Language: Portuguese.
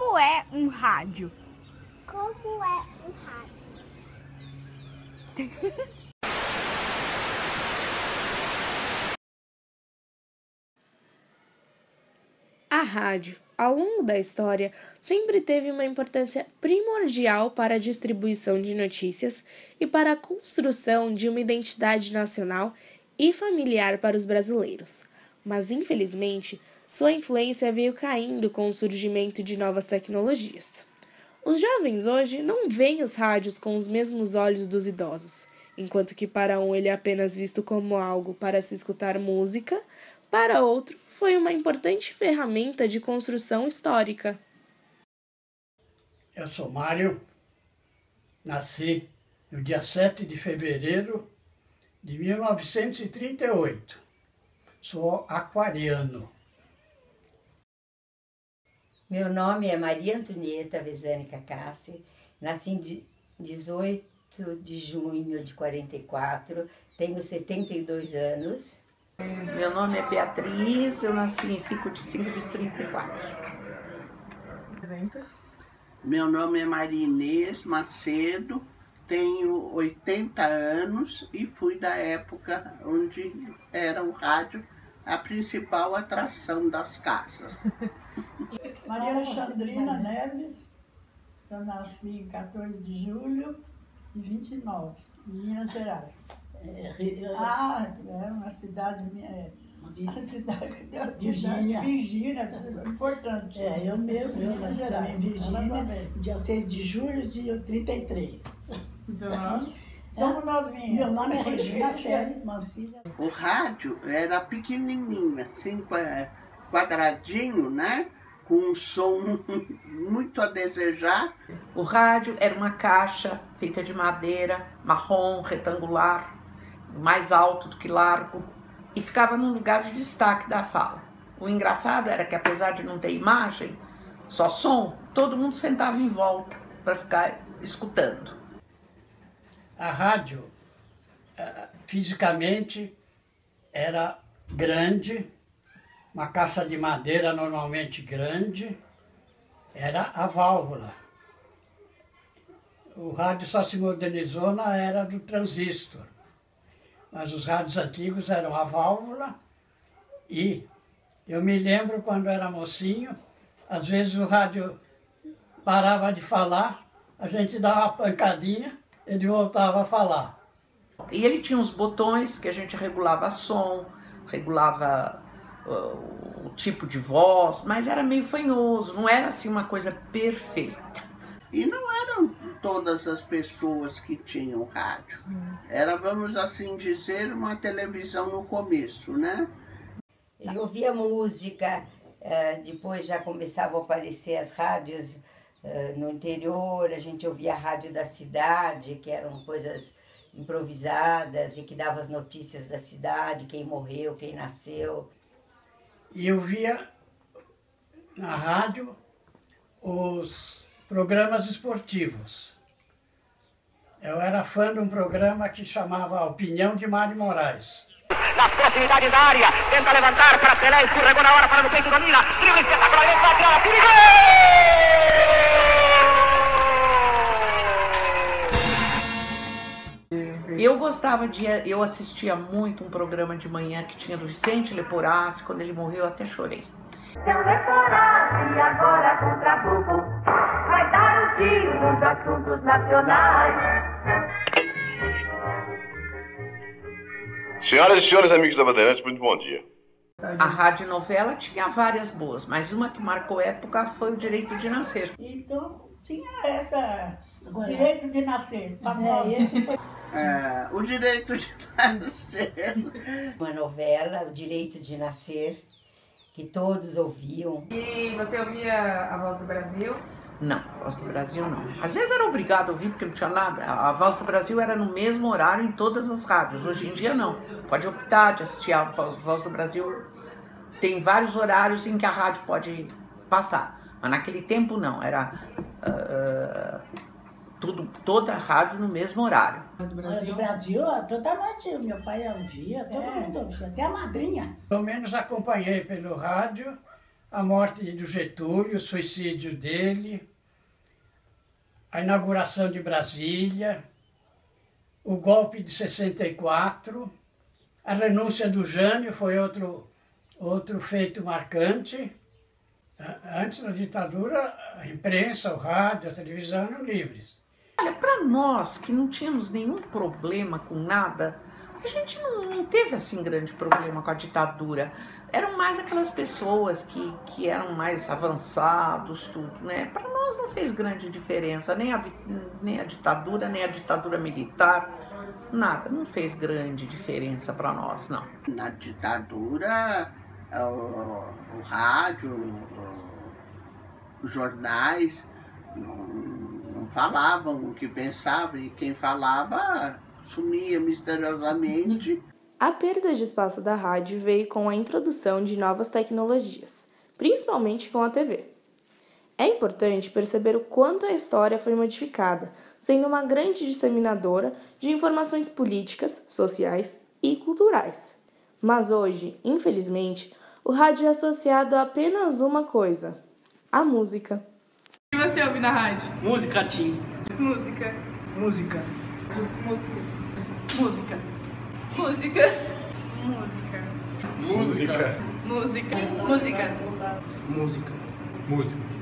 Como é um rádio? Como é um rádio? A rádio, ao longo da história, sempre teve uma importância primordial para a distribuição de notícias e para a construção de uma identidade nacional e familiar para os brasileiros. Mas, infelizmente, sua influência veio caindo com o surgimento de novas tecnologias. Os jovens hoje não veem os rádios com os mesmos olhos dos idosos, enquanto que para um ele é apenas visto como algo para se escutar música, para outro foi uma importante ferramenta de construção histórica. Eu sou Mário, nasci no dia 7 de fevereiro de 1938. Sou aquariano. Meu nome é Maria Antonieta Vezani Cacassi, nasci em 18 de junho de 44, tenho 72 anos. Meu nome é Beatriz, eu nasci em 5 de 34. Meu nome é Maria Inês Macedo, tenho 80 anos e fui da época onde era o rádio a principal atração das casas. Maria Alexandrina Neves, eu nasci em 14 de julho de 29, em Minas Gerais. É uma cidade, Virgínia, importante. Eu mesmo, eu nasci em Virgínia, dia 6 de julho de 33. Somos novinhos. Meu nome é Regina Célio Mancilha. O rádio era pequenininho, assim, quadradinho, né? Com um som muito a desejar. O rádio era uma caixa feita de madeira, marrom, retangular, mais alto do que largo, e ficava num lugar de destaque da sala. O engraçado era que, apesar de não ter imagem, só som, todo mundo sentava em volta para ficar escutando. A rádio, fisicamente, era grande, uma caixa de madeira normalmente grande, era a válvula. O rádio só se modernizou na era do transistor, mas os rádios antigos eram a válvula e eu me lembro quando era mocinho, às vezes o rádio parava de falar, a gente dava uma pancadinha, ele voltava a falar. E ele tinha uns botões que a gente regulava som, regulava o tipo de voz, mas era meio fanhoso, não era assim uma coisa perfeita. E não eram todas as pessoas que tinham rádio. Era, vamos assim dizer, uma televisão no começo, né? Eu ouvia música, depois já começavam a aparecer as rádios no interior, a gente ouvia a rádio da cidade, que eram coisas improvisadas e que davam as notícias da cidade, quem morreu, quem nasceu. E eu via na rádio os programas esportivos. Eu era fã de um programa que chamava A Opinião de Mário Moraes. Nas proximidades da área, tenta levantar para Pelé, escorregou na hora para no peito, domina, drible espetacular, entra, tira e gol! Eu gostava eu assistia muito um programa de manhã que tinha do Vicente Leporassi, quando ele morreu eu até chorei. Seu Leporassi agora contra Bubu, vai dar um tiro nos assuntos nacionais. Senhoras e senhores amigos da Bandeirantes, muito bom dia. A radionovela tinha várias boas, mas uma que marcou época foi O Direito de Nascer. Então tinha essa, o Direito de Nascer, esse foi... O Direito de Nascer. Uma novela, O Direito de Nascer, que todos ouviam. E você ouvia a Voz do Brasil? Não, a Voz do Brasil não. Às vezes era obrigado a ouvir porque não tinha nada. A Voz do Brasil era no mesmo horário em todas as rádios. Hoje em dia não. Pode optar de assistir a Voz do Brasil. Tem vários horários em que a rádio pode passar. Mas naquele tempo não. Era toda a rádio no mesmo horário. Do Brasil, toda noite meu pai ouvia, todo mundo ouvia, até a madrinha. Pelo menos acompanhei pelo rádio a morte do Getúlio, o suicídio dele, a inauguração de Brasília, o golpe de 64, a renúncia do Jânio foi outro feito marcante. Antes da ditadura, a imprensa, o rádio, a televisão eram livres. Olha, para nós que não tínhamos nenhum problema com nada, a gente não teve assim grande problema com a ditadura. Eram mais aquelas pessoas que eram mais avançados, tudo, né? Para nós não fez grande diferença, nem a ditadura, nem a ditadura militar, nada, não fez grande diferença para nós, não. Na ditadura, o rádio, os jornais não falavam o que pensavam, e quem falava sumia misteriosamente. A perda de espaço da rádio veio com a introdução de novas tecnologias, principalmente com a TV. É importante perceber o quanto a história foi modificada, sendo uma grande disseminadora de informações políticas, sociais e culturais. Mas hoje, infelizmente, o rádio é associado a apenas uma coisa: a música. O que você ouve na rádio? Música, Tim. Música. Música. Música. Música. Música. Música. Música. Música. Música. Música. Música.